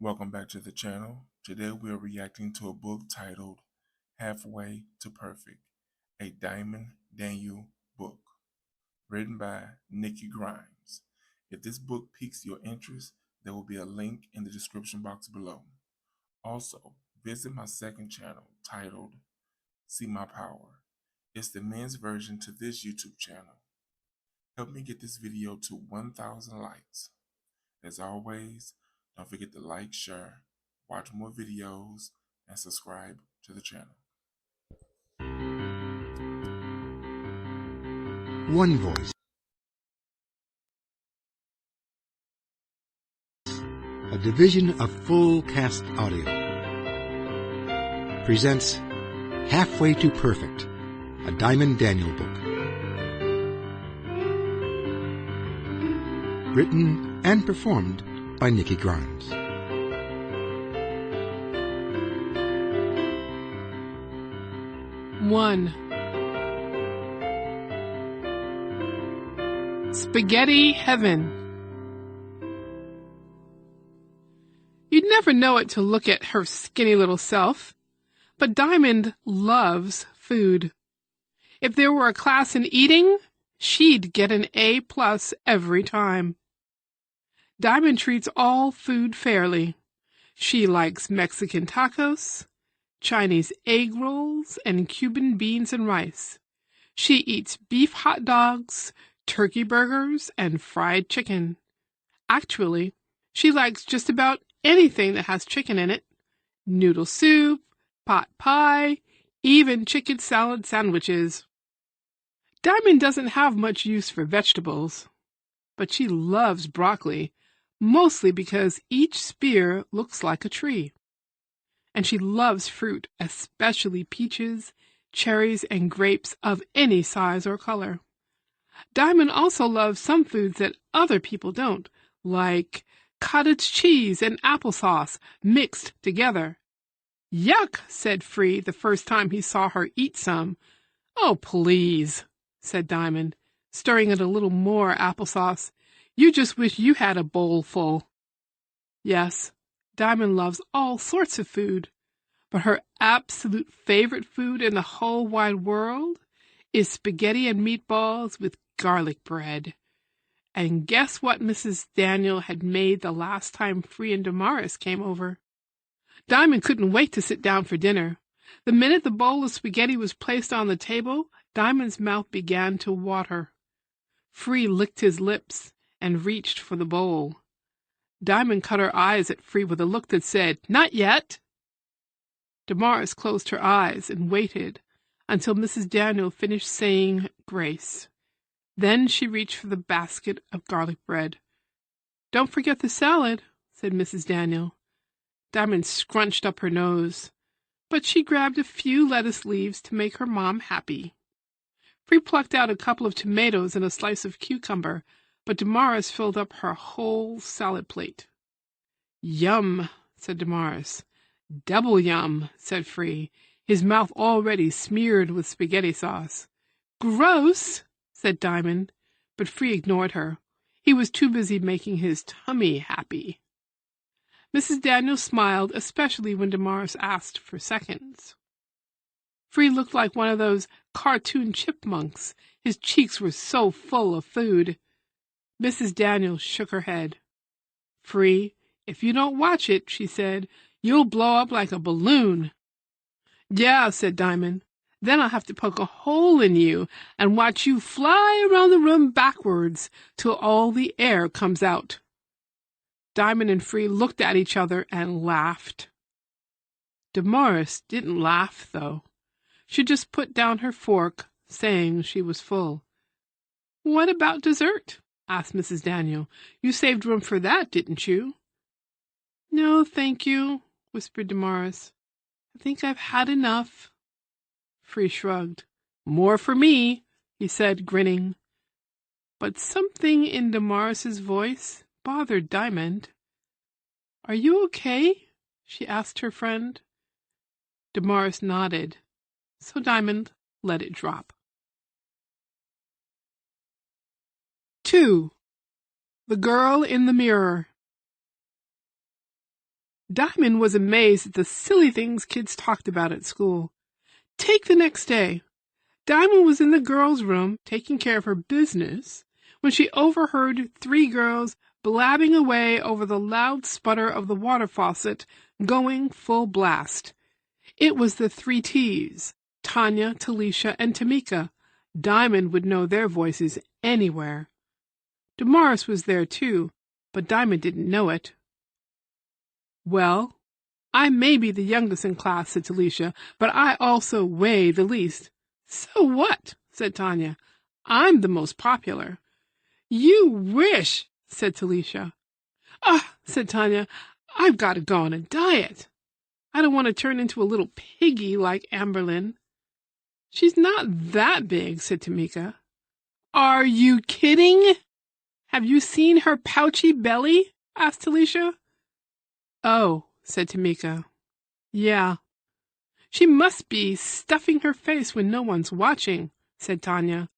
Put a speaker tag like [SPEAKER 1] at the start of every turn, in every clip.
[SPEAKER 1] Welcome back to the channel. Today we are reacting to a book titled Halfway to Perfect, a Dyamonde Daniel book, written by Nikki Grimes. If this book piques your interest, there will be a link in the description box below. Also, visit my second channel titled See My Power. It's the men's version to this YouTube channel. Help me get this video to 1,000 likes. As always, don't forget to like, share, watch more videos, and subscribe to the channel.
[SPEAKER 2] One Voice, a division of Full Cast Audio, presents Halfway to Perfect, a Dyamonde Daniel book. Written and performed by Nikki Grimes.
[SPEAKER 3] One. Spaghetti Heaven. You'd never know it to look at her skinny little self, but Dyamonde loves food. If there were a class in eating, she'd get an A+ every time. Dyamonde treats all food fairly. She likes Mexican tacos, Chinese egg rolls, and Cuban beans and rice. She eats beef hot dogs, turkey burgers, and fried chicken. Actually, she likes just about anything that has chicken in it. Noodle soup, pot pie, even chicken salad sandwiches. Dyamonde doesn't have much use for vegetables, but she loves broccoli, mostly because each spear looks like a tree. And she loves fruit, especially peaches, cherries, and grapes of any size or color. Dyamonde also loves some foods that other people don't, like cottage cheese and applesauce mixed together. Yuck, said Free the first time he saw her eat some. Oh, please, said Dyamonde, stirring in a little more applesauce. You just wish you had a bowl full. Yes, Dyamonde loves all sorts of food, but her absolute favorite food in the whole wide world is spaghetti and meatballs with garlic bread. And guess what Mrs. Daniel had made the last time Free and Damaris came over? Dyamonde couldn't wait to sit down for dinner. The minute the bowl of spaghetti was placed on the table, Dyamonde's mouth began to water. Free licked his lips and reached for the bowl. Dyamonde cut her eyes at Free with a look that said, "Not yet." Damaris closed her eyes and waited until Mrs. Daniel finished saying grace. Then she reached for the basket of garlic bread. "Don't forget the salad," said Mrs. Daniel. Dyamonde scrunched up her nose, but she grabbed a few lettuce leaves to make her mom happy. Free plucked out a couple of tomatoes and a slice of cucumber, but Damaris filled up her whole salad plate. "Yum," said Damaris. "Double yum," said Free, his mouth already smeared with spaghetti sauce. "Gross," said Dyamonde, but Free ignored her. He was too busy making his tummy happy. Mrs. Daniel smiled, especially when Damaris asked for seconds. Free looked like one of those cartoon chipmunks. His cheeks were so full of food. Mrs. Daniel shook her head. "Free, if you don't watch it," she said, "you'll blow up like a balloon." "Yeah," said Dyamonde. "Then I'll have to poke a hole in you and watch you fly around the room backwards till all the air comes out." Dyamonde and Free looked at each other and laughed. Damaris didn't laugh, though. She just put down her fork, saying she was full. "What about dessert?" asked Mrs. Daniel. "You saved room for that, didn't you?" "No, thank you," whispered Damaris. "I think I've had enough." Free shrugged. "More for me," he said, grinning. But something in Damaris's voice bothered Dyamonde. "Are you okay?" she asked her friend. Damaris nodded, so Dyamonde let it drop. 2. The Girl in the Mirror. Diamond was amazed at the silly things kids talked about at school. Take the next day. Diamond was in the girls' room taking care of her business when she overheard 3 girls blabbing away over the loud sputter of the water faucet going full blast. It was the 3 T's, Tanya, Talisha, and Tamika. Diamond would know their voices anywhere. Damaris was there too, but Diamond didn't know it. Well, I may be the youngest in class, said Talisha, but I also weigh the least. So what? Said Tanya. I'm the most popular. You wish, said Talisha. Ah, said Tanya, I've got to go on a diet. I don't want to turn into a little piggy like Amberlynn. She's not that big, said Tamika. Are you kidding? Have you seen her pouchy belly? Asked Talisha. Oh, said Tamika. Yeah. She must be stuffing her face when no one's watching, said Tanya.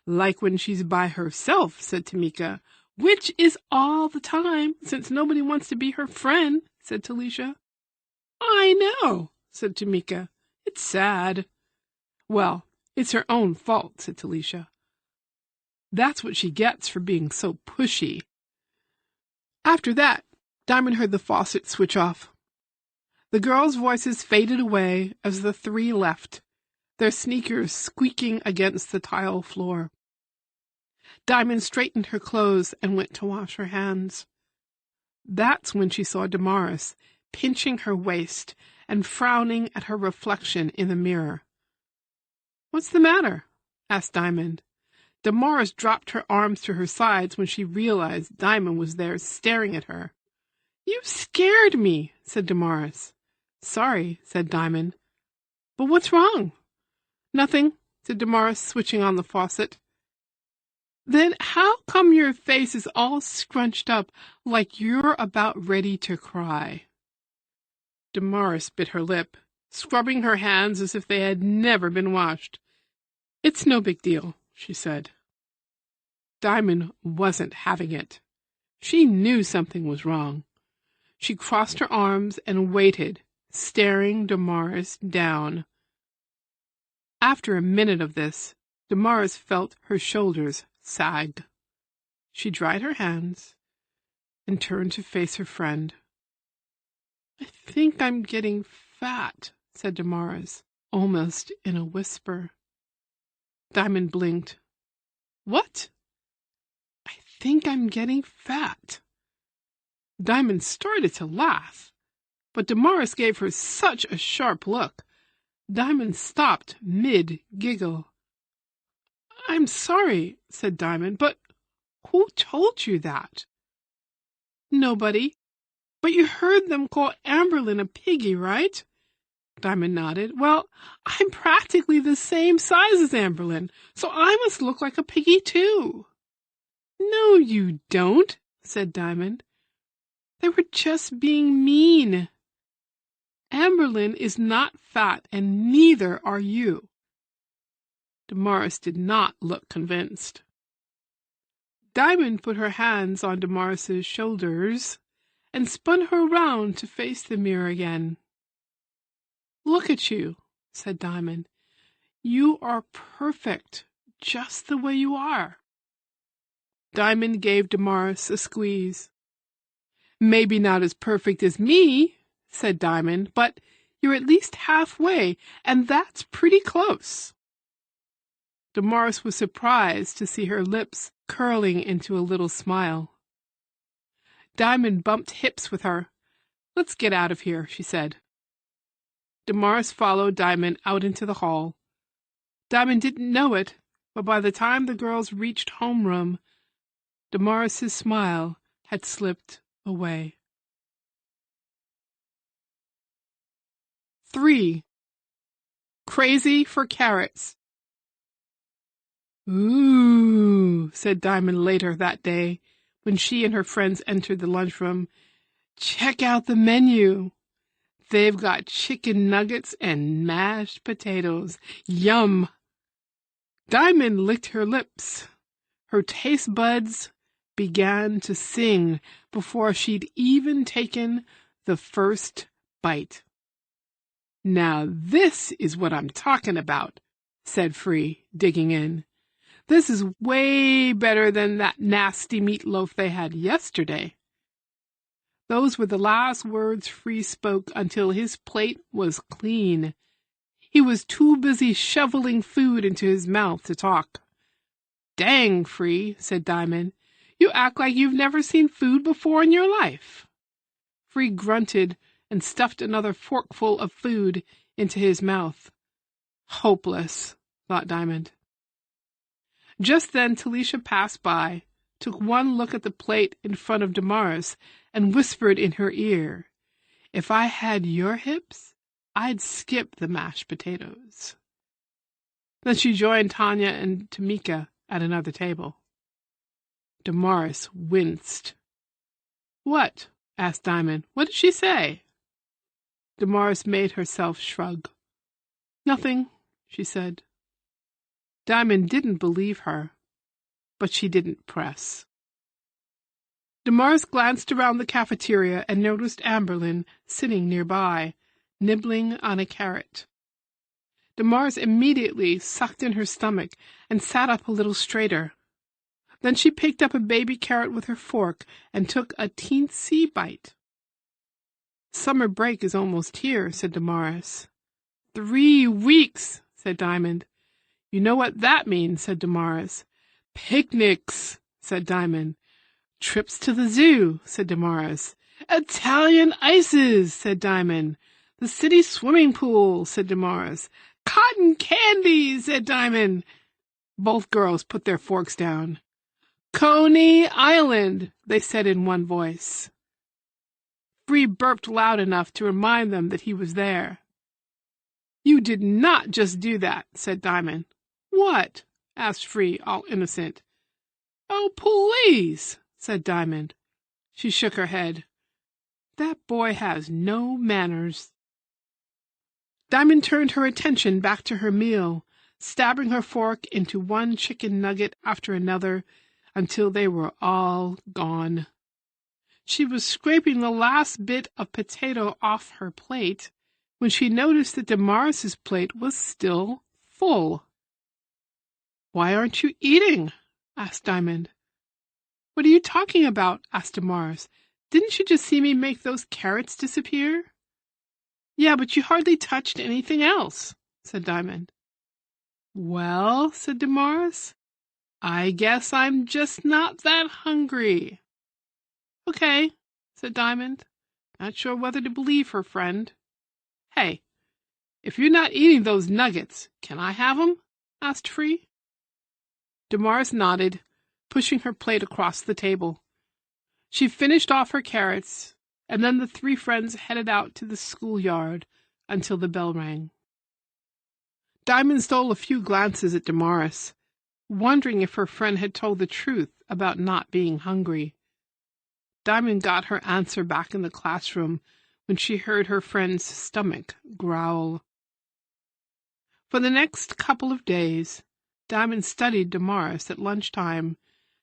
[SPEAKER 3] Like when she's by herself, said Tamika. Which is all the time, since nobody wants to be her friend, said Talisha. I know, said Tamika. It's sad. Well, it's her own fault, said Talisha. That's what she gets for being so pushy. After that, Diamond heard the faucet switch off. The girls' voices faded away as the 3 left, their sneakers squeaking against the tile floor. Diamond straightened her clothes and went to wash her hands. That's when she saw Damaris pinching her waist and frowning at her reflection in the mirror. What's the matter? Asked Diamond. Damaris dropped her arms to her sides when she realized Diamond was there staring at her. You scared me, said Damaris. Sorry, said Diamond. But what's wrong? Nothing, said Damaris, switching on the faucet. Then how come your face is all scrunched up like you're about ready to cry? Damaris bit her lip, scrubbing her hands as if they had never been washed. It's no big deal, she said. Diamond wasn't having it. She knew something was wrong. She crossed her arms and waited, staring Damaris down. After a minute of this, Damaris felt her shoulders sag. She dried her hands and turned to face her friend. I think I'm getting fat, said Damaris, almost in a whisper. Diamond blinked. What? I think I'm getting fat. Diamond started to laugh, but Damaris gave her such a sharp look. Diamond stopped mid-giggle. I'm sorry, said Diamond, but who told you that? Nobody. But you heard them call Amberlynn a piggy, right? Diamond nodded. Well, I'm practically the same size as Amberlynn, so I must look like a piggy too. No, you don't, said Diamond. They were just being mean. Amberlynn is not fat, and neither are you. Damaris did not look convinced. Diamond put her hands on Damaris's shoulders and spun her round to face the mirror again. Look at you, said Diamond. You are perfect, just the way you are. Diamond gave Damaris a squeeze. Maybe not as perfect as me, said Diamond, but you're at least halfway, and that's pretty close. Damaris was surprised to see her lips curling into a little smile. Diamond bumped hips with her. Let's get out of here, she said. Damaris followed Diamond out into the hall. Diamond didn't know it, but by the time the girls reached homeroom, Damaris's smile had slipped away. 3. Crazy for carrots. Ooh, said Diamond later that day when she and her friends entered the lunchroom. Check out the menu. They've got chicken nuggets and mashed potatoes. Yum! Diamond licked her lips. Her taste buds began to sing before she'd even taken the first bite. "Now this is what I'm talking about," said Free, digging in. "This is way better than that nasty meatloaf they had yesterday." Those were the last words Free spoke until his plate was clean. He was too busy shoveling food into his mouth to talk. "Dang, Free," said Diamond. "You act like you've never seen food before in your life." Free grunted and stuffed another forkful of food into his mouth. Hopeless, thought Diamond. Just then Talisha passed by, took one look at the plate in front of Damaris, and whispered in her ear, "If I had your hips, I'd skip the mashed potatoes." Then she joined Tanya and Tamika at another table. Damaris winced. "What?" asked Diamond. "What did she say?" Damaris made herself shrug. "Nothing," she said. Diamond didn't believe her, but she didn't press. Damaris glanced around the cafeteria and noticed Amberlynn sitting nearby, nibbling on a carrot. Damaris immediately sucked in her stomach and sat up a little straighter. Then she picked up a baby carrot with her fork and took a teensy bite. "Summer break is almost here," said Damaris. 3 weeks, said Diamond. "You know what that means," said Damaris. "Picnics," said Diamond. "Trips to the zoo," said Damaris. "Italian ices," said Diamond. "The city swimming pool," said Damaris. "Cotton candy," said Diamond. Both girls put their forks down. "Coney Island," they said in one voice. Free burped loud enough to remind them that he was there. "You did not just do that," said Diamond. "What?" asked Free, all innocent. "Oh, please," said Diamond. She shook her head. "That boy has no manners." Diamond turned her attention back to her meal, stabbing her fork into one chicken nugget after another until they were all gone. She was scraping the last bit of potato off her plate when she noticed that Damaris's plate was still full. "Why aren't you eating?" asked Diamond. "What are you talking about?" asked Damaris. "Didn't you just see me make those carrots disappear?" "Yeah, but you hardly touched anything else," said Diamond. "Well," said Damaris, "I guess I'm just not that hungry." "Okay," said Diamond, not sure whether to believe her friend. "Hey, if you're not eating those nuggets, can I have 'em?" asked Free. Damaris nodded, pushing her plate across the table. She finished off her carrots, and then the 3 friends headed out to the schoolyard until the bell rang. Diamond stole a few glances at Damaris, wondering if her friend had told the truth about not being hungry. Diamond got her answer back in the classroom when she heard her friend's stomach growl. For the next couple of days, Diamond studied Damaris at lunchtime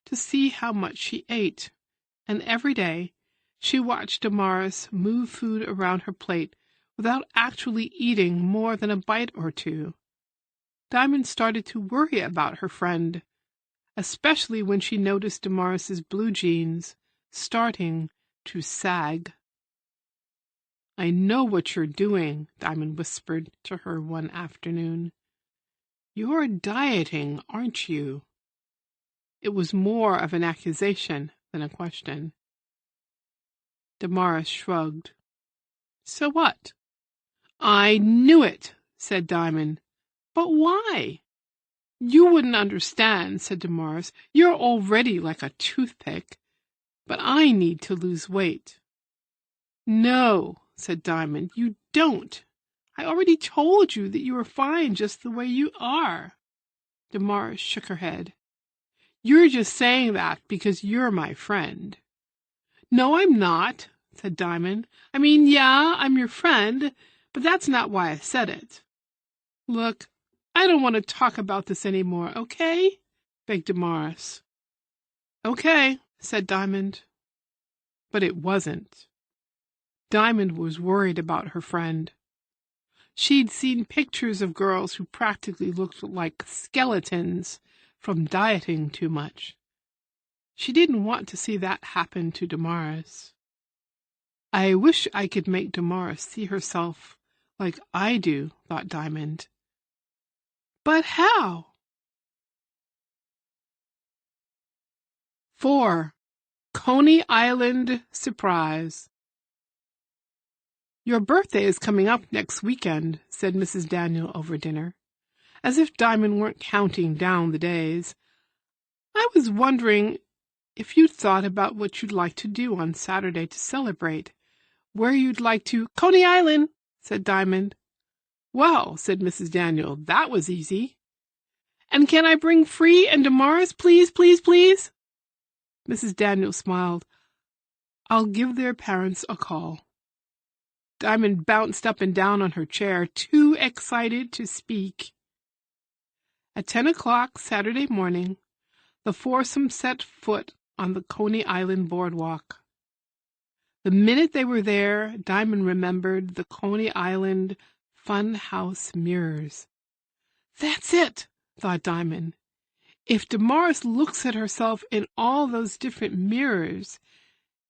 [SPEAKER 3] to see how much she ate, and every day she watched Damaris move food around her plate without actually eating more than a bite or two. Diamond started to worry about her friend, especially when she noticed Damaris's blue jeans starting to sag. "I know what you're doing," Diamond whispered to her one afternoon. "You're dieting, aren't you?" It was more of an accusation than a question. Damaris shrugged. "So what?" "I knew it," said Diamond. "But why?" "You wouldn't understand," said Damaris. "You're already like a toothpick. But I need to lose weight." "No," said Diamond, "you don't. I already told you that you were fine just the way you are." Damaris shook her head. "You're just saying that because you're my friend." "No, I'm not," said Diamond. "I mean, yeah, I'm your friend, but that's not why I said it." "Look, I don't want to talk about this anymore, okay?" begged Damaris. "Okay," said Diamond. But it wasn't. Diamond was worried about her friend. She'd seen pictures of girls who practically looked like skeletons from dieting too much. She didn't want to see that happen to Damaris. I wish I could make Damaris see herself like I do, thought Diamond. But how? 4. Coney Island Surprise. Your birthday is coming up next weekend, said Mrs. Daniel over dinner, as if Diamond weren't counting down the days. I was wondering if you'd thought about what you'd like to do on Saturday to celebrate, where you'd like to— Coney Island, said Diamond. Well, said Mrs. Daniel, that was easy. And can I bring Free and Damaris, please, please, please? Mrs. Daniel smiled. I'll give their parents a call. Diamond bounced up and down on her chair, too excited to speak. At 10 o'clock Saturday morning, the foursome set foot on the Coney Island boardwalk. The minute they were there, Diamond remembered the Coney Island Fun House mirrors. That's it, thought Diamond. If Damaris looks at herself in all those different mirrors,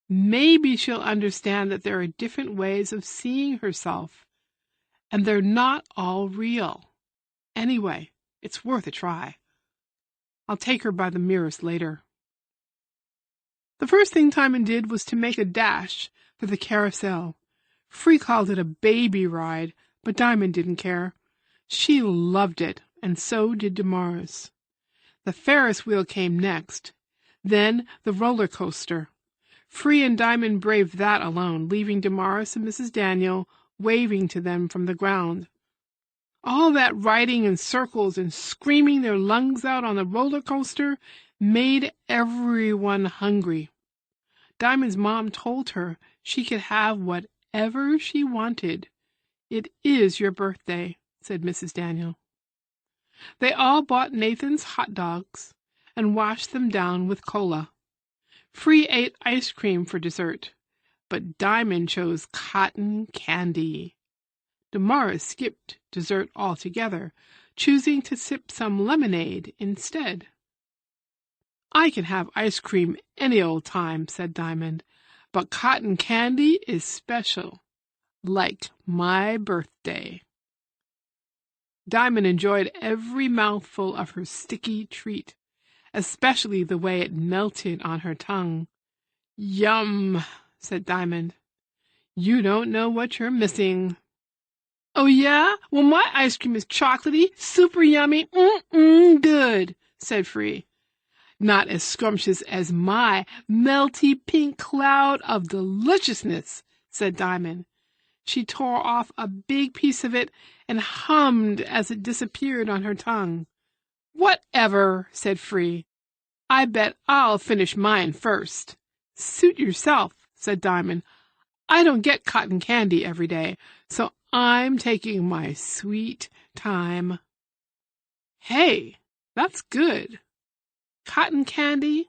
[SPEAKER 3] maybe she'll understand that there are different ways of seeing herself, and they're not all real. Anyway, it's worth a try. I'll take her by the mirrors later. The first thing Diamond did was to make a dash for the carousel. Free called it a baby ride, but Diamond didn't care. She loved it, and so did Damaris. The Ferris wheel came next, then the roller coaster. Free and Diamond braved that alone, leaving Damaris and Mrs. Daniel waving to them from the ground. All that riding in circles and screaming their lungs out on the roller coaster made everyone hungry. Diamond's mom told her she could have whatever she wanted. It is your birthday, said Mrs. Daniel. They all bought Nathan's hot dogs and washed them down with cola. Free ate ice cream for dessert, but Diamond chose cotton candy. Damaris skipped dessert altogether, choosing to sip some lemonade instead. I can have ice cream any old time, said Diamond, but cotton candy is special, like my birthday. Diamond enjoyed every mouthful of her sticky treat, especially the way it melted on her tongue. Yum, said Diamond. You don't know what you're missing. Oh, yeah? Well, my ice cream is chocolatey, super yummy, good, said Free. Not as scrumptious as my melty pink cloud of deliciousness, said Diamond. She tore off a big piece of it and hummed as it disappeared on her tongue. Whatever, said Free. I bet I'll finish mine first. Suit yourself, said Diamond. I don't get cotton candy every day, so I'm taking my sweet time. Hey, that's good. Cotton candy,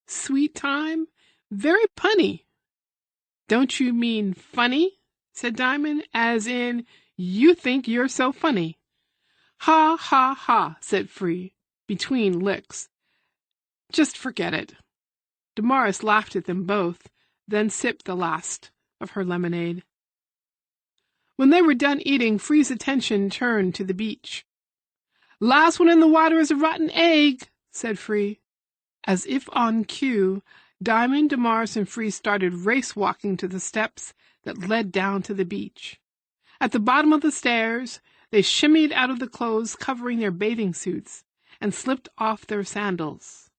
[SPEAKER 3] sweet time, very punny. Don't you mean funny? Said Diamond, as in, you think you're so funny. Ha, ha, ha, said Free, between licks. Just forget it. Damaris laughed at them both, then sipped the last of her lemonade. When they were done eating, Free's attention turned to the beach. Last one in the water is a rotten egg, said Free. As if on cue, Diamond, Damaris, and Free started race-walking to the steps that led down to the beach. At the bottom of the stairs, they shimmied out of the clothes covering their bathing suits and slipped off their sandals.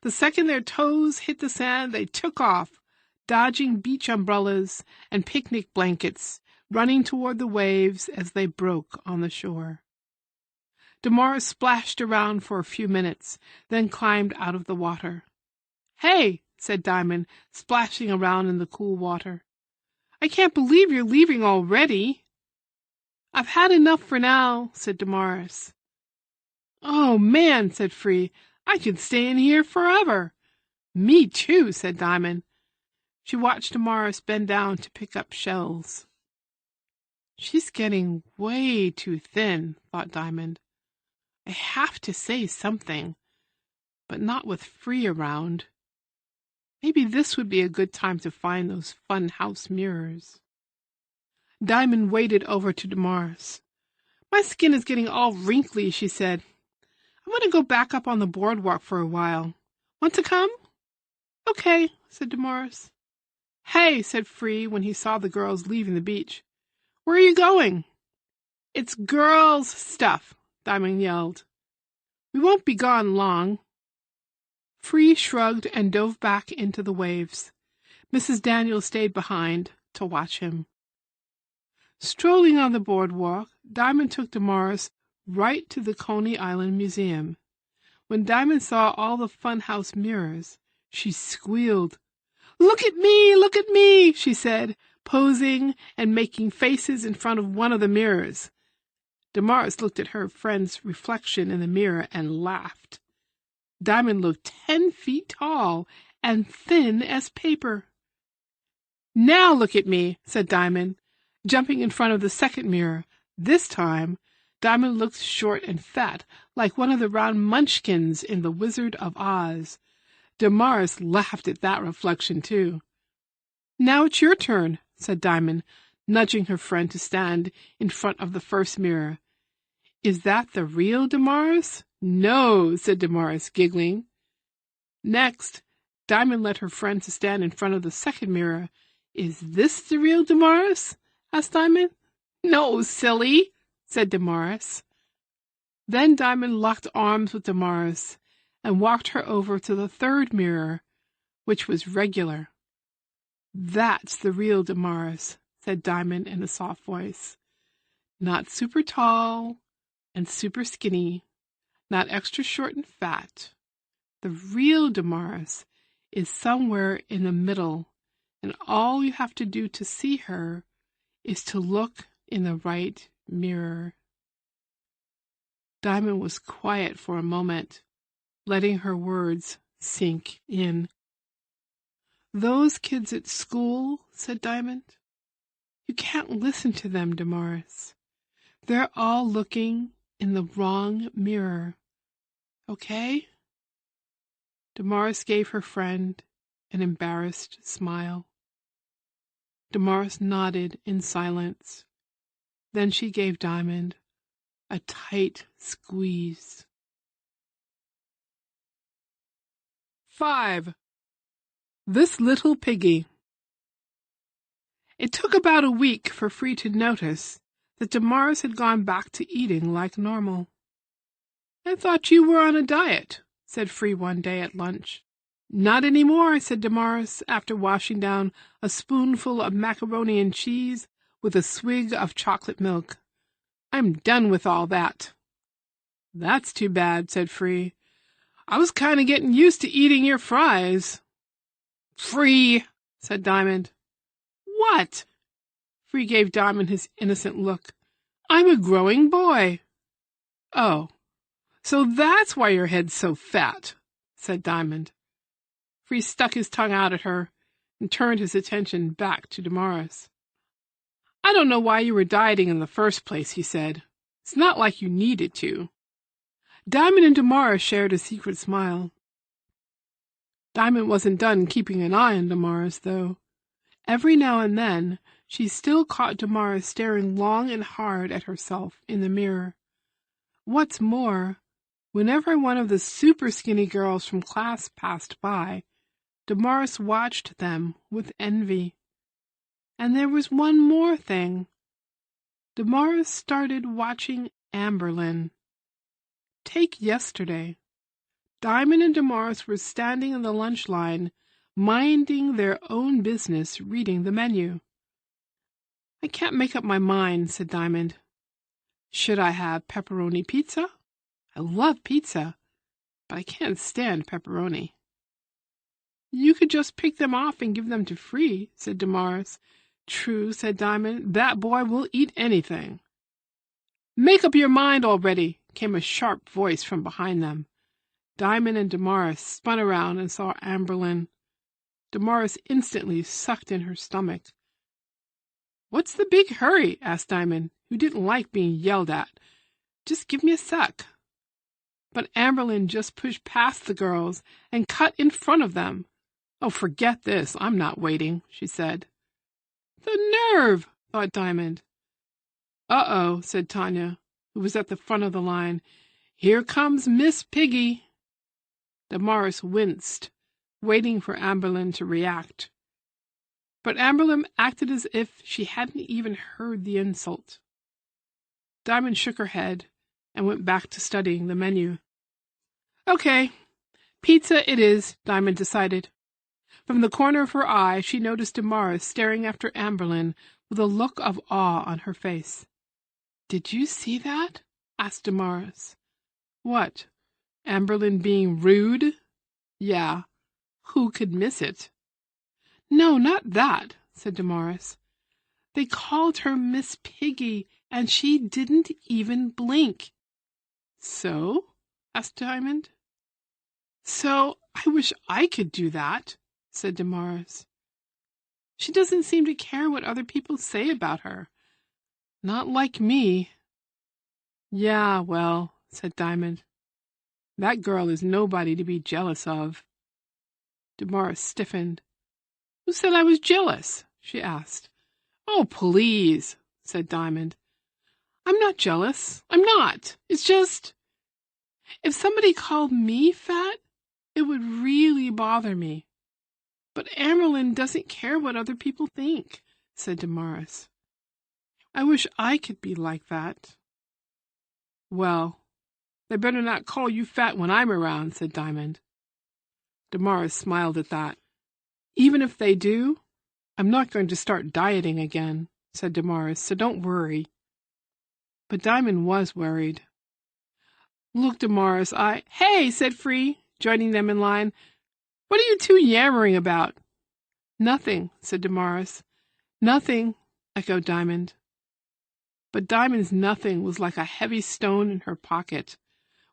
[SPEAKER 3] The second their toes hit the sand, they took off, dodging beach umbrellas and picnic blankets, running toward the waves as they broke on the shore. Damaris splashed around for a few minutes, then climbed out of the water. Hey, said Diamond, splashing around in the cool water. I can't believe you're leaving already. I've had enough for now, said Damaris. Oh, man, said Free, I could stay in here forever. Me too, said Diamond. She watched Damaris bend down to pick up shells. She's getting way too thin, thought Diamond. I have to say something, but not with Free around. Maybe this would be a good time to find those fun house mirrors. Diamond waded over to Damaris. My skin is getting all wrinkly, she said. I want to go back up on the boardwalk for a while. Want to come? Okay, said Damaris. Hey, said Free when he saw the girls leaving the beach. Where are you going? It's girls' stuff, Diamond yelled. We won't be gone long. Free shrugged and dove back into the waves. Mrs. Daniel stayed behind to watch him. Strolling on the boardwalk, Diamond took Damaris right to the Coney Island Museum. When Diamond saw all the funhouse mirrors, she squealed. Look at me, she said, posing and making faces in front of one of the mirrors. Damaris looked at her friend's reflection in the mirror and laughed. Diamond looked 10 feet tall and thin as paper. Now look at me, said Diamond, jumping in front of the second mirror. This time, Diamond looked short and fat, like one of the round munchkins in The Wizard of Oz. Damaris laughed at that reflection, too. Now it's your turn, said Diamond, nudging her friend to stand in front of the first mirror. Is that the real Damaris? No, said Damaris, giggling. Next, Diamond led her friend to stand in front of the second mirror. Is this the real Damaris? Asked Diamond. No, silly, said Damaris. Then Diamond locked arms with Damaris and walked her over to the third mirror, which was regular. That's the real Damaris, said Diamond in a soft voice. Not super tall and super skinny, not extra short and fat. The real Damaris is somewhere in the middle, and all you have to do to see her is to look in the right mirror. Diamond was quiet for a moment, letting her words sink in. Those kids at school, said Diamond. You can't listen to them, Damaris. They're all looking in the wrong mirror. Okay? Damaris gave her friend an embarrassed smile. Damaris nodded in silence. Then she gave Diamond a tight squeeze. 5. This Little Piggy. It took about a week for Free to notice that Damaris had gone back to eating like normal. I thought you were on a diet, said Free one day at lunch. Not any more, said Damaris, after washing down a spoonful of macaroni and cheese with a swig of chocolate milk. I'm done with all that. That's too bad, said Free. I was kind of getting used to eating your fries. Free, said Diamond. What? Free gave Diamond his innocent look. I'm a growing boy. Oh, so that's why your head's so fat, said Diamond. Free stuck his tongue out at her and turned his attention back to Damaris. I don't know why you were dieting in the first place, he said. It's not like you needed to. Diamond and Damaris shared a secret smile. Diamond wasn't done keeping an eye on Damaris, though. Every now and then, she still caught Damaris staring long and hard at herself in the mirror. What's more, whenever one of the super skinny girls from class passed by, Damaris watched them with envy. And there was one more thing. Damaris started watching Amberlynn. Take yesterday. Diamond and Damaris were standing in the lunch line, minding their own business, reading the menu. I can't make up my mind, said Diamond. Should I have pepperoni pizza? I love pizza, but I can't stand pepperoni. You could just pick them off and give them to Free, said Damaris. True, said Diamond. That boy will eat anything. Make up your mind already, came a sharp voice from behind them. Diamond and Damaris spun around and saw Amberlynn. Damaris instantly sucked in her stomach. "What's the big hurry?" asked Diamond, who didn't like being yelled at. "Just give me a suck." But Amberlynn just pushed past the girls and cut in front of them. "Oh, forget this. I'm not waiting," she said. "The nerve," thought Diamond. "Uh-oh," said Tanya, who was at the front of the line. "Here comes Miss Piggy." Damaris winced, waiting for Amberlynn to react. But Amberlynn acted as if she hadn't even heard the insult. Diamond shook her head and went back to studying the menu. "Okay, pizza it is," Diamond decided. From the corner of her eye, she noticed Damaris staring after Amberlynn with a look of awe on her face. "Did you see that?" asked Damaris. "What? Amberlynn being rude?" "Yeah. Who could miss it?" "No, not that," said Damaris. "They called her Miss Piggy, and she didn't even blink." "So?" asked Diamond. "So I wish I could do that," said Damaris. "She doesn't seem to care what other people say about her. Not like me." "Yeah, well," said Diamond, "that girl is nobody to be jealous of." Damaris stiffened. "Who said I was jealous?" she asked. "Oh, please," said Diamond. "I'm not jealous. I'm not. It's just, if somebody called me fat, it would really bother me. But Amberlynn doesn't care what other people think," said Damaris. "I wish I could be like that." "Well, they better not call you fat when I'm around," said Diamond. Damaris smiled at that. "Even if they do, I'm not going to start dieting again," said Damaris, "so don't worry." But Diamond was worried. "Look, Damaris, Hey," said Free, joining them in line. "What are you two yammering about?" "Nothing," said Damaris. "Nothing," echoed Diamond. But Diamond's nothing was like a heavy stone in her pocket,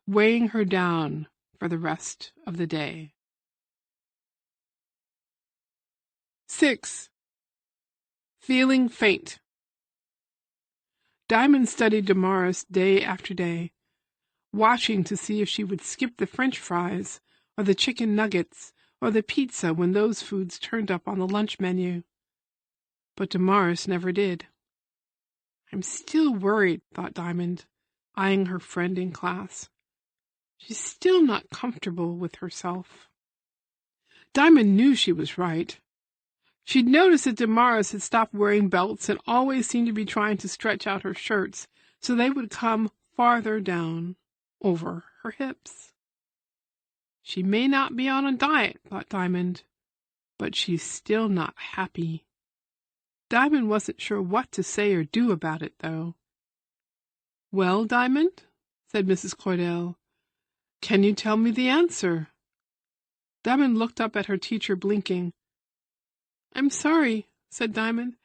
[SPEAKER 3] weighing her down for the rest of the day. 6. Feeling faint. Diamond studied Damaris day after day, watching to see if she would skip the French fries or the chicken nuggets or the pizza when those foods turned up on the lunch menu. But Damaris never did. "I'm still worried," thought Diamond, eyeing her friend in class. "She's still not comfortable with herself." Diamond knew she was right. She'd noticed that Damaris had stopped wearing belts and always seemed to be trying to stretch out her shirts so they would come farther down over her hips. She may not be on a diet, thought Diamond, but she's still not happy. Diamond wasn't sure what to say or do about it, though. "Well, Diamond," said Mrs. Cordell, "can you tell me the answer?" Diamond looked up at her teacher, blinking. "I'm sorry," said Diamond.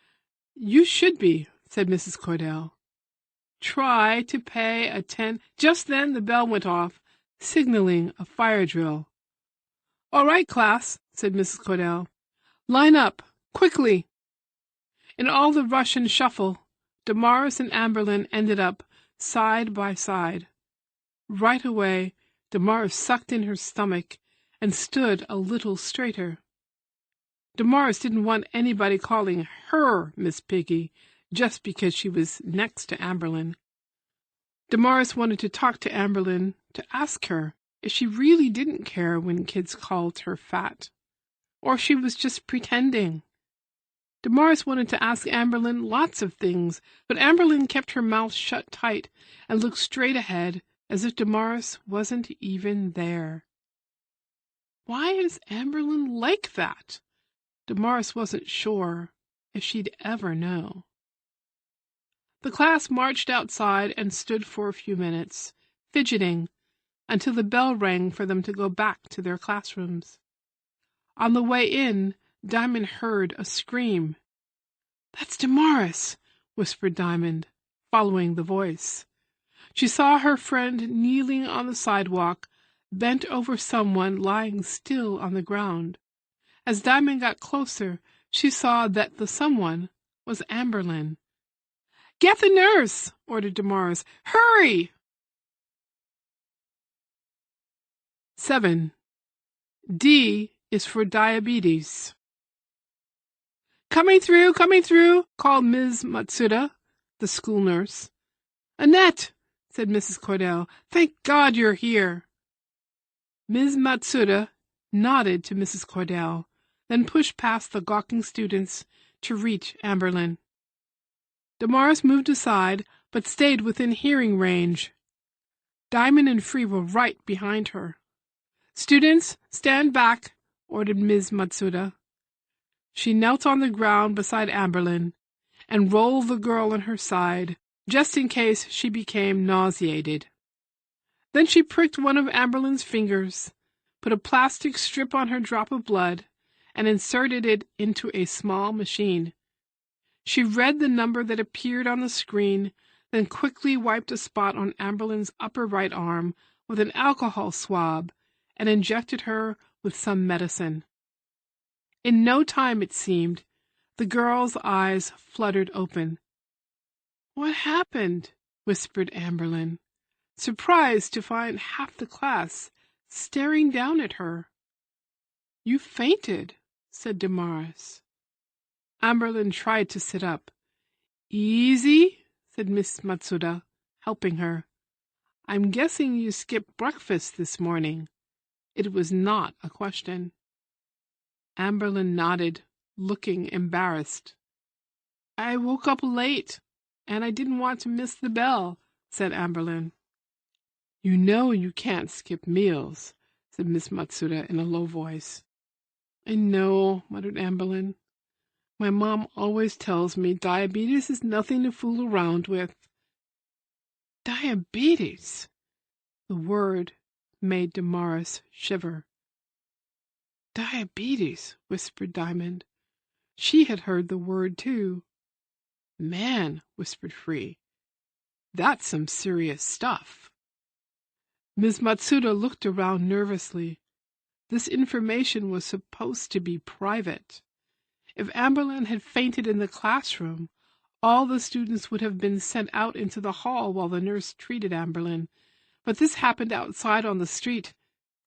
[SPEAKER 3] "You should be," said Mrs. Cordell. "Try to pay attention." Just then the bell went off, signaling a fire drill. "All right, class," said Mrs. Cordell. "Line up, quickly." In all the rush and shuffle, Damaris and Amberlynn ended up side by side. Right away, Damaris sucked in her stomach and stood a little straighter. Damaris didn't want anybody calling her Miss Piggy just because she was next to Amberlynn. Damaris wanted to talk to Amberlynn to ask her if she really didn't care when kids called her fat, or she was just pretending. Damaris wanted to ask Amberlynn lots of things, but Amberlynn kept her mouth shut tight and looked straight ahead as if Damaris wasn't even there. Why is Amberlynn like that? Damaris wasn't sure if she'd ever know. The class marched outside and stood for a few minutes, fidgeting, until the bell rang for them to go back to their classrooms. On the way in, Diamond heard a scream. "That's Damaris," whispered Diamond, following the voice. She saw her friend kneeling on the sidewalk, bent over someone lying still on the ground, As Diamond got closer, she saw that the someone was Amberlin. "Get the nurse," ordered Damaris. "Hurry!" 7. D is for diabetes. Coming through, called Ms. Matsuda, the school nurse. "Annette," said Mrs. Cordell, "thank God you're here." Ms. Matsuda nodded to Mrs. Cordell, then pushed past the gawking students to reach Amberlin. Damaris moved aside, but stayed within hearing range. Diamond and Free were right behind her. "Students, stand back," ordered Ms. Matsuda. She knelt on the ground beside Amberlin and rolled the girl on her side, just in case she became nauseated. Then she pricked one of Amberlin's fingers, put a plastic strip on her drop of blood, and inserted it into a small machine. She read the number that appeared on the screen, then quickly wiped a spot on Amberlin's upper right arm with an alcohol swab and injected her with some medicine. In no time, it seemed, the girl's eyes fluttered open. "What happened?" whispered Amberlin, surprised to find half the class staring down at her. "You fainted," said Damaris. Amberlin tried to sit up. "Easy," said Miss Matsuda, helping her. "I'm guessing you skipped breakfast this morning." It was not a question. Amberlin nodded, looking embarrassed. "I woke up late, and I didn't want to miss the bell," said Amberlin. "You know you can't skip meals," said Miss Matsuda in a low voice. "I know," muttered Amberlin. "My mom always tells me diabetes is nothing to fool around with." Diabetes! The word made Damaris shiver. "Diabetes," whispered Diamond. She had heard the word, too. "Man," whispered Free, "that's some serious stuff." Ms. Matsuda looked around nervously. This information was supposed to be private. If Amberlin had fainted in the classroom, all the students would have been sent out into the hall while the nurse treated Amberlin. But this happened outside on the street,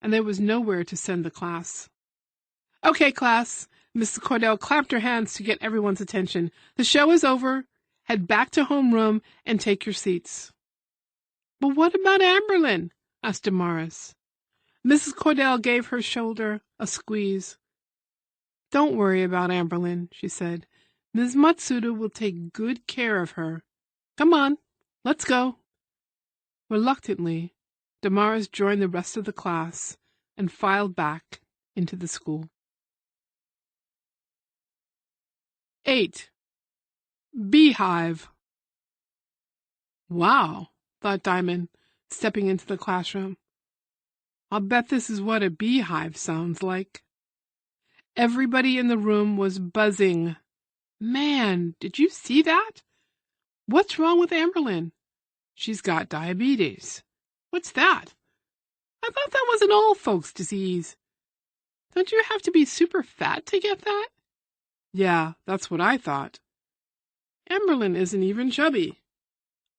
[SPEAKER 3] and there was nowhere to send the class. "Okay, class." Mrs. Cordell clapped her hands to get everyone's attention. "The show is over. Head back to homeroom and take your seats." "But what about Amberlin?" asked Damaris. Mrs. Cordell gave her shoulder a squeeze. "Don't worry about Amberlin," she said. "Ms. Matsuda will take good care of her. Come on, let's go." Reluctantly, Damaris joined the rest of the class and filed back into the school. 8. Beehive. "Wow," thought Diamond, stepping into the classroom. "I'll bet this is what a beehive sounds like." Everybody in the room was buzzing. "Man, did you see that? What's wrong with Amberlin? She's got diabetes. What's that? I thought that was an old folks' disease. Don't you have to be super fat to get that? Yeah, that's what I thought. Amberlin isn't even chubby.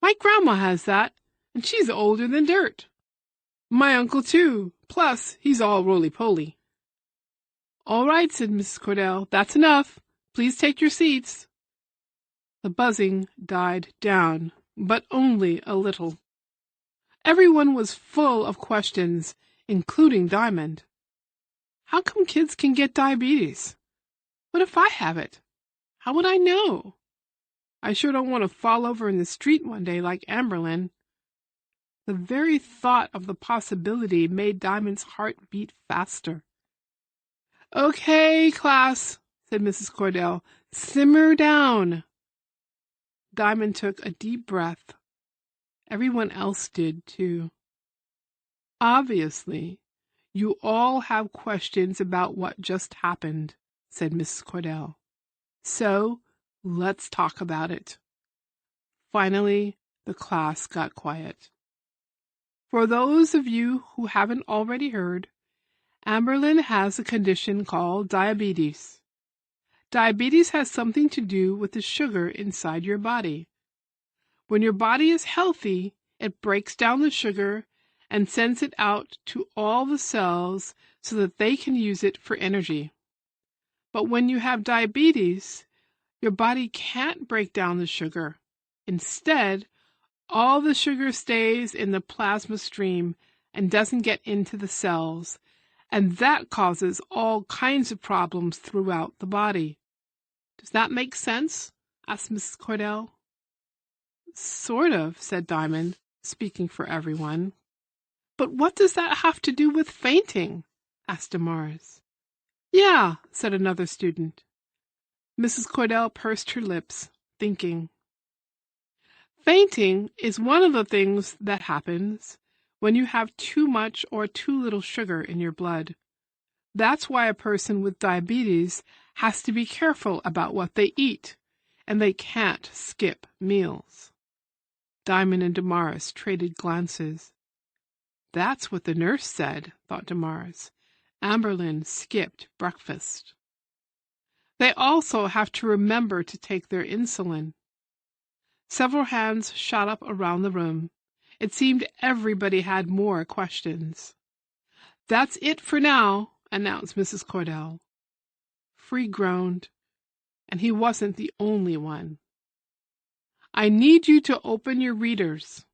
[SPEAKER 3] My grandma has that, and she's older than dirt. My uncle, too. Plus, he's all roly-poly." "All right," said Mrs. Cordell. "That's enough. Please take your seats." The buzzing died down, but only a little. Everyone was full of questions, including Diamond. How come kids can get diabetes? What if I have it? How would I know? I sure don't want to fall over in the street one day like Amberlin. The very thought of the possibility made Diamond's heart beat faster. "Okay, class," said Mrs. Cordell. "Simmer down." Diamond took a deep breath. Everyone else did, too. "Obviously, you all have questions about what just happened," said Mrs. Cordell. "So, let's talk about it." Finally, the class got quiet. For those of you who haven't already heard, Amberlynn has a condition called diabetes. Diabetes has something to do with the sugar inside your body. When your body is healthy, it breaks down the sugar and sends it out to all the cells so that they can use it for energy. But when you have diabetes, your body can't break down the sugar. Instead, all the sugar stays in the plasma stream and doesn't get into the cells, and that causes all kinds of problems throughout the body. Does that make sense? Asked Mrs. Cordell. Sort of, said Diamond, speaking for everyone. But what does that have to do with fainting? Asked Damaris. Yeah, said another student. Mrs. Cordell pursed her lips, thinking. Fainting is one of the things that happens when you have too much or too little sugar in your blood. That's why a person with diabetes has to be careful about what they eat, and they can't skip meals. Diamond and Damaris traded glances. That's what the nurse said, thought Damaris. Amberlynn skipped breakfast. They also have to remember to take their insulin. Several hands shot up around the room. It seemed everybody had more questions. That's it for now, announced Mrs. Cordell. Free groaned, and he wasn't the only one. I need you to open your readers.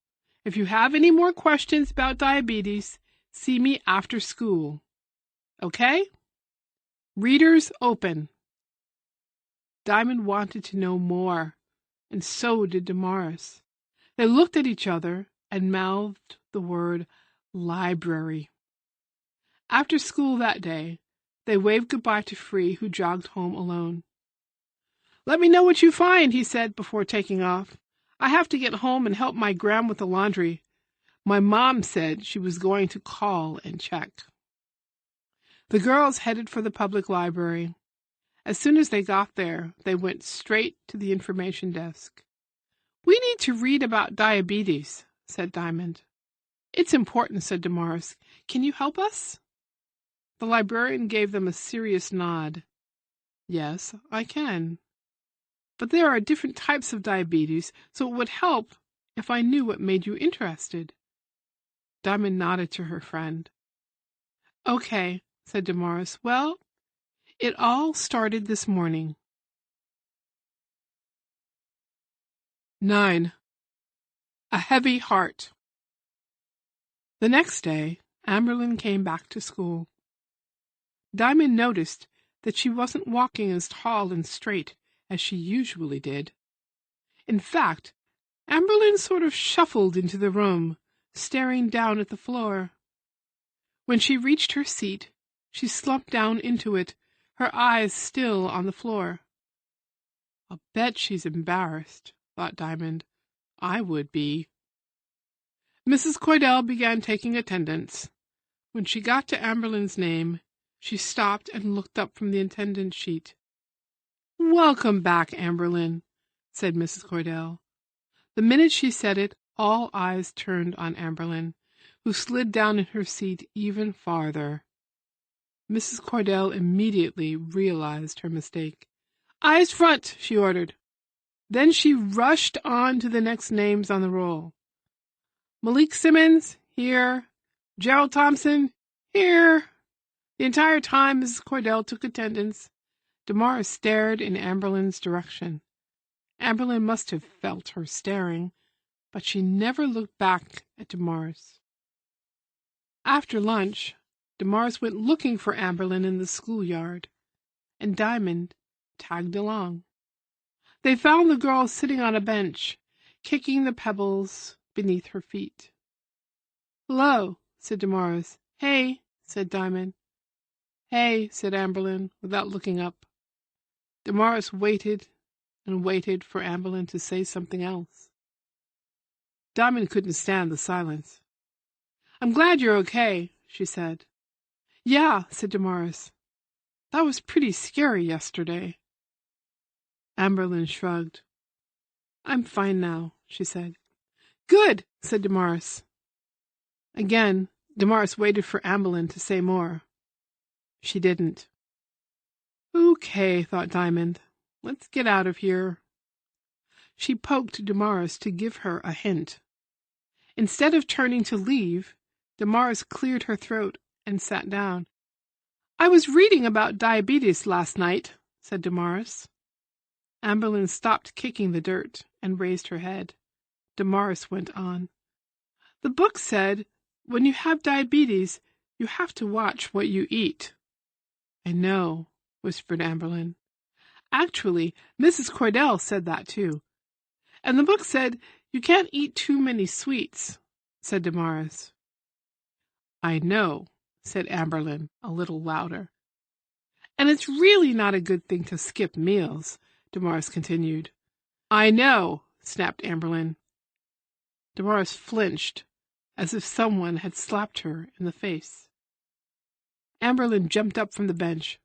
[SPEAKER 3] If you have any more questions about diabetes, see me after school. Okay? Readers open. Diamond wanted to know more, and so did Damaris. They looked at each other and mouthed the word library. After school that day, they waved goodbye to Free, who jogged home alone. Let me know what you find, he said before taking off. I have to get home and help my Gram with the laundry. My mom said she was going to call and check. The girls headed for the public library. As soon as they got there, they went straight to the information desk. We need to read about diabetes, said Diamond. It's important, said Damaris. Can you help us? The librarian gave them a serious nod. Yes, I can. But there are different types of diabetes, so it would help if I knew what made you interested. Diamond nodded to her friend. Okay, said Damaris. Well, it all started this morning. 9. A heavy heart. The next day, Amberlynn came back to school. Diamond noticed that she wasn't walking as tall and straight as she usually did. In fact, Amberlynn sort of shuffled into the room, staring down at the floor. When she reached her seat, she slumped down into it, her eyes still on the floor. I'll bet she's embarrassed, thought Diamond. I would be. Mrs. Cordell began taking attendance. When she got to Amberlynn's name, she stopped and looked up from the attendance sheet. Welcome back, Amberlynn, said Mrs. Cordell. The minute she said it, all eyes turned on Amberlynn, who slid down in her seat even farther. Mrs. Cordell immediately realized her mistake. Eyes front, she ordered. Then she rushed on to the next names on the roll. Malik Simmons, here. Gerald Thompson, here. The entire time Mrs. Cordell took attendance, Damaris stared in Amberlynn's direction. Amberlynn must have felt her staring, but she never looked back at Damaris. After lunch, Damaris went looking for Amberlynn in the schoolyard, and Diamond tagged along. They found the girl sitting on a bench, kicking the pebbles beneath her feet. Hello, said Damaris. Hey, said Diamond. Hey, said Amberlynn, without looking up. Damaris waited and waited for Amberlynn to say something else. Diamond couldn't stand the silence. I'm glad you're okay, she said. Yeah, said Damaris. That was pretty scary yesterday. Amberlynn shrugged. I'm fine now, she said. Good, said Damaris. Again, Damaris waited for Amberlynn to say more. She didn't. Okay, thought Diamond. Let's get out of here. She poked Damaris to give her a hint. Instead of turning to leave, Damaris cleared her throat and sat down. I was reading about diabetes last night, said Damaris. Amberlynn stopped kicking the dirt and raised her head. Damaris went on. The book said, when you have diabetes, you have to watch what you eat. I know, whispered Amberlynn. Actually, Mrs. Cordell said that too. And the book said you can't eat too many sweets, said Damaris. I know, said Amberlynn, a little louder. And it's really not a good thing to skip meals, Damaris continued. I know, snapped Amberlynn. Damaris flinched, as if someone had slapped her in the face. Amberlynn jumped up from the bench.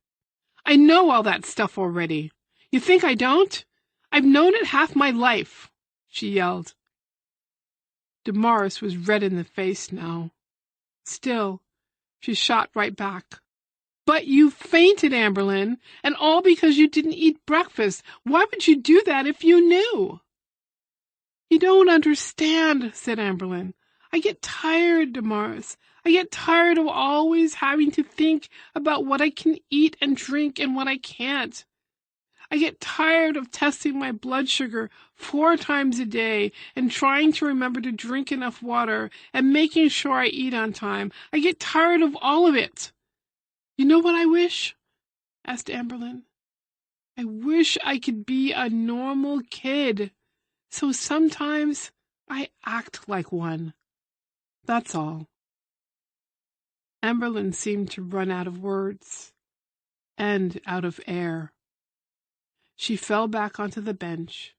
[SPEAKER 3] I know all that stuff already. You think I don't? I've known it half my life, she yelled. Damaris was red in the face now. Still, she shot right back. But you fainted, Amberlynn, and all because you didn't eat breakfast. Why would you do that if you knew? You don't understand, said Amberlynn. I get tired, Damaris. I get tired of always having to think about what I can eat and drink and what I can't. I get tired of testing my blood sugar 4 times a day and trying to remember to drink enough water and making sure I eat on time. I get tired of all of it. You know what I wish? Asked Amberlynn. I wish I could be a normal kid. So sometimes I act like one. That's all. Amberlynn seemed to run out of words and out of air. She fell back onto the bench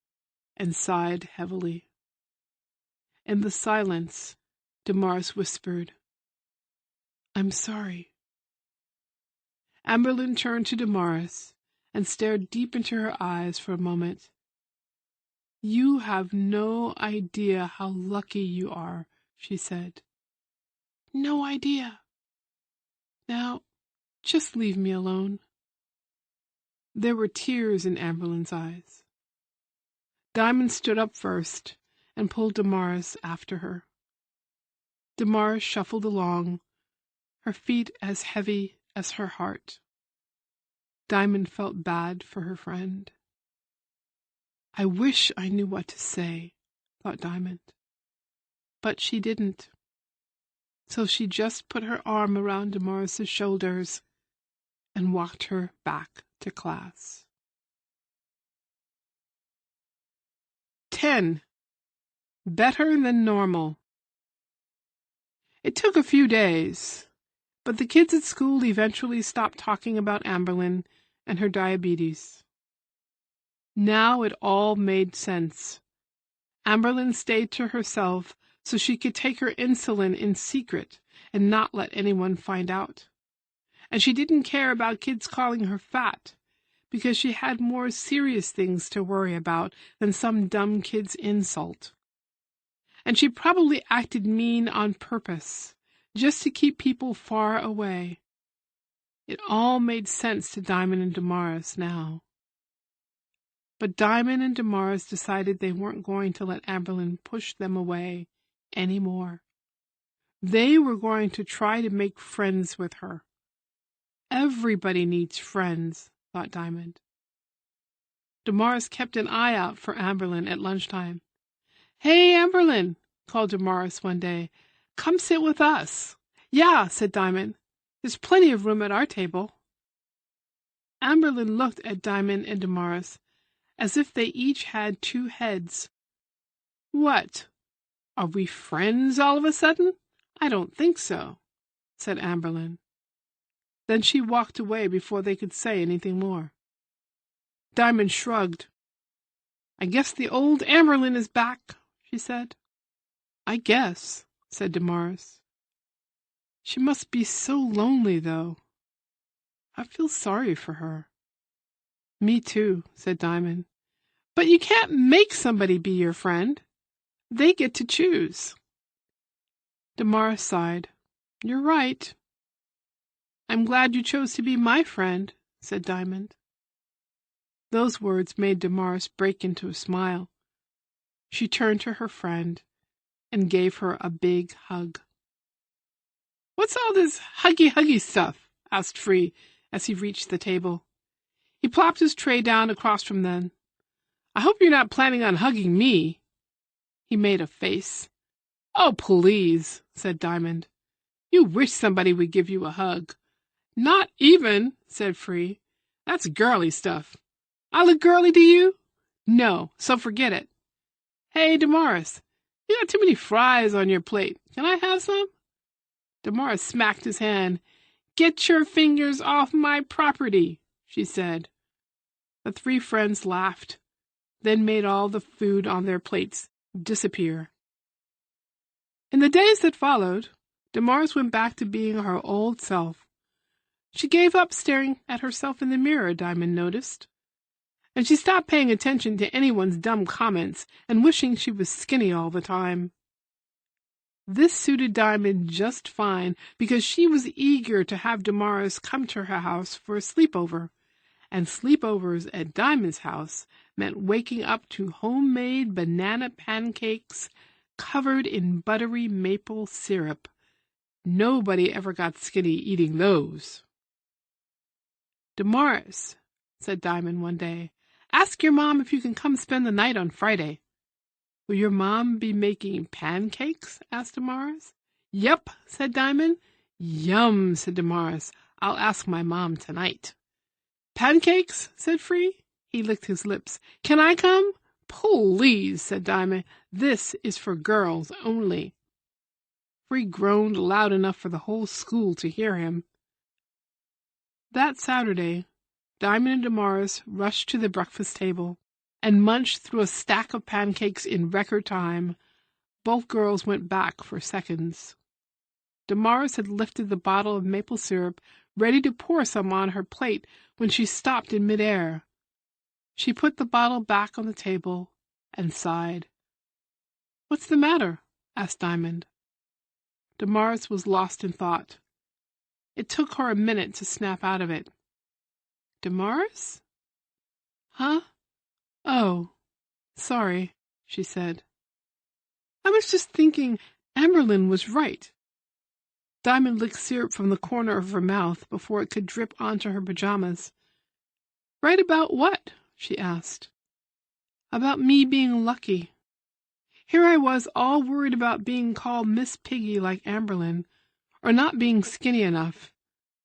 [SPEAKER 3] and sighed heavily. In the silence, Damaris whispered, I'm sorry. Amberlynn turned to Damaris and stared deep into her eyes for a moment. You have no idea how lucky you are, she said. No idea. Now, just leave me alone. There were tears in Amberlynn's eyes. Diamond stood up first and pulled Damaris after her. Damaris shuffled along, her feet as heavy as her heart. Diamond felt bad for her friend. I wish I knew what to say, thought Diamond. But she didn't. So she just put her arm around Damaris's shoulders and walked her back to class. 10. Better than normal. It took a few days, but the kids at school eventually stopped talking about Amberlynn and her diabetes. Now it all made sense. Amberlynn stayed to herself so she could take her insulin in secret and not let anyone find out. And she didn't care about kids calling her fat, because she had more serious things to worry about than some dumb kid's insult. And she probably acted mean on purpose, just to keep people far away. It all made sense to Diamond and Damaris now. But Diamond and Damaris decided they weren't going to let Amberlynn push them away anymore. They were going to try to make friends with her. Everybody needs friends, thought Diamond. Damaris kept an eye out for Amberlynn at lunchtime. Hey, Amberlynn, called Damaris one day. Come sit with us. Yeah, said Diamond. There's plenty of room at our table. Amberlynn looked at Diamond and Damaris as if they each had 2 heads. What? Are we friends all of a sudden? I don't think so, said Amberlynn. Then she walked away before they could say anything more. Diamond shrugged. I guess the old Amberlynn is back, she said. I guess, said Damaris. She must be so lonely, though. I feel sorry for her. Me too, said Diamond. But you can't make somebody be your friend. They get to choose. Damaris sighed. You're right. I'm glad you chose to be my friend, said Diamond. Those words made Damaris break into a smile. She turned to her friend and gave her a big hug. What's all this huggy stuff? Asked Free as he reached the table. He plopped his tray down across from them. I hope you're not planning on hugging me. He made a face. Oh, please, said Diamond. You wish somebody would give you a hug. Not even, said Free. That's girly stuff. I look girly to you? No, so forget it. Hey, Damaris, you got too many fries on your plate. Can I have some? Damaris smacked his hand. Get your fingers off my property, she said. The three friends laughed, then made all the food on their plates disappear. In the days that followed, Damaris went back to being her old self. She gave up staring at herself in the mirror, Diamond noticed, and she stopped paying attention to anyone's dumb comments and wishing she was skinny all the time. This suited Diamond just fine because she was eager to have Damaris come to her house for a sleepover, and sleepovers at Diamond's house meant waking up to homemade banana pancakes covered in buttery maple syrup. Nobody ever got skinny eating those. Damaris, said Diamond one day, ask your mom if you can come spend the night on Friday. Will your mom be making pancakes? Asked Damaris. Yep, said Diamond. Yum, said Damaris. I'll ask my mom tonight. Pancakes? Said Free. He licked his lips. Can I come? Please, said Diamond. This is for girls only. Free groaned loud enough for the whole school to hear him. That Saturday, Diamond and Damaris rushed to the breakfast table and munched through a stack of pancakes in record time. Both girls went back for seconds. Damaris had lifted the bottle of maple syrup, ready to pour some on her plate, when she stopped in midair. She put the bottle back on the table and sighed. What's the matter? Asked Diamond. Damaris was lost in thought. It took her a minute to snap out of it. Damaris? Huh? Oh, sorry, she said. I was just thinking Amberlynn was right. Diamond licked syrup from the corner of her mouth before it could drip onto her pajamas. Right about what? She asked. About me being lucky. Here I was all worried about being called Miss Piggy like Amberlynn, or not being skinny enough,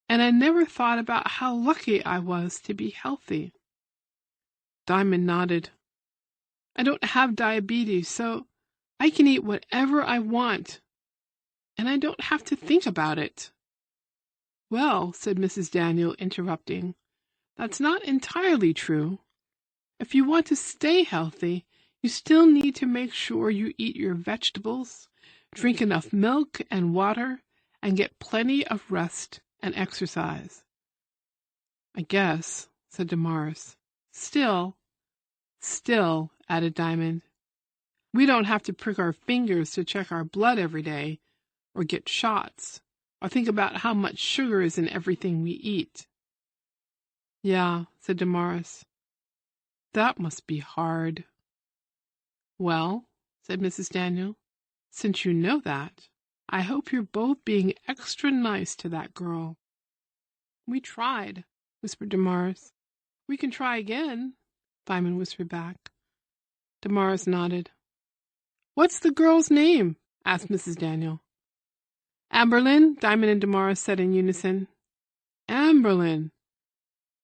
[SPEAKER 3] and I never thought about how lucky I was to be healthy. Diamond nodded. I don't have diabetes, so I can eat whatever I want, and I don't have to think about it. Well, said Mrs. Daniel, interrupting, that's not entirely true. If you want to stay healthy, you still need to make sure you eat your vegetables, drink enough milk and water, and get plenty of rest and exercise. I guess, said Damaris. Still, added Diamond, we don't have to prick our fingers to check our blood every day, or get shots, or think about how much sugar is in everything we eat. Yeah, said Damaris. That must be hard. Well, said Mrs. Daniel, since you know that, I hope you're both being extra nice to that girl. We tried, whispered Damaris. We can try again, Diamond whispered back. Damaris nodded. What's the girl's name? Asked Mrs. Daniel. Amberlynn, Diamond and Damaris said in unison. Amberlynn.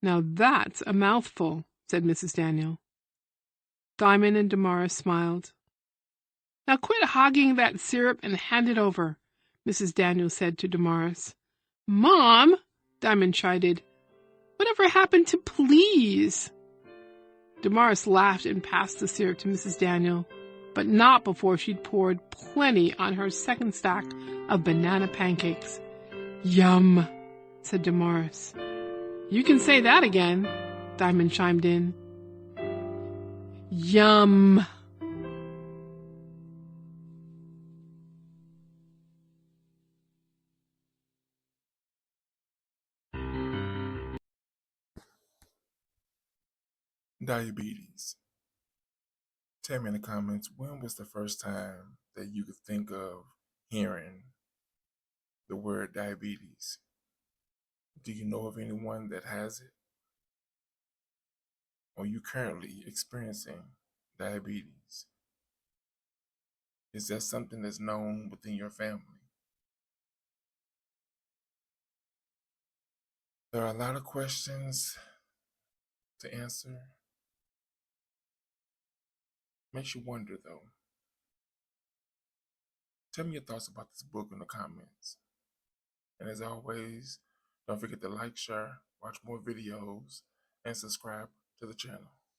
[SPEAKER 3] Now that's a mouthful, said Mrs. Daniel. Diamond and Damaris smiled. Now quit hogging that syrup and hand it over, Mrs. Daniel said to Damaris. Mom, Diamond chided. Whatever happened to please? Damaris laughed and passed the syrup to Mrs. Daniel, but not before she'd poured plenty on her second stack of banana pancakes. Yum, said Damaris. You can say that again, Diamond chimed in. Yum.
[SPEAKER 1] Diabetes. Tell me in the comments, when was the first time that you could think of hearing the word diabetes? Do you know of anyone that has it? Are you currently experiencing diabetes? Is that something that's known within your family? There are a lot of questions to answer. Makes you wonder though. Tell me your thoughts about this book in the comments. And as always, don't forget to like, share, watch more videos, and subscribe to the channel.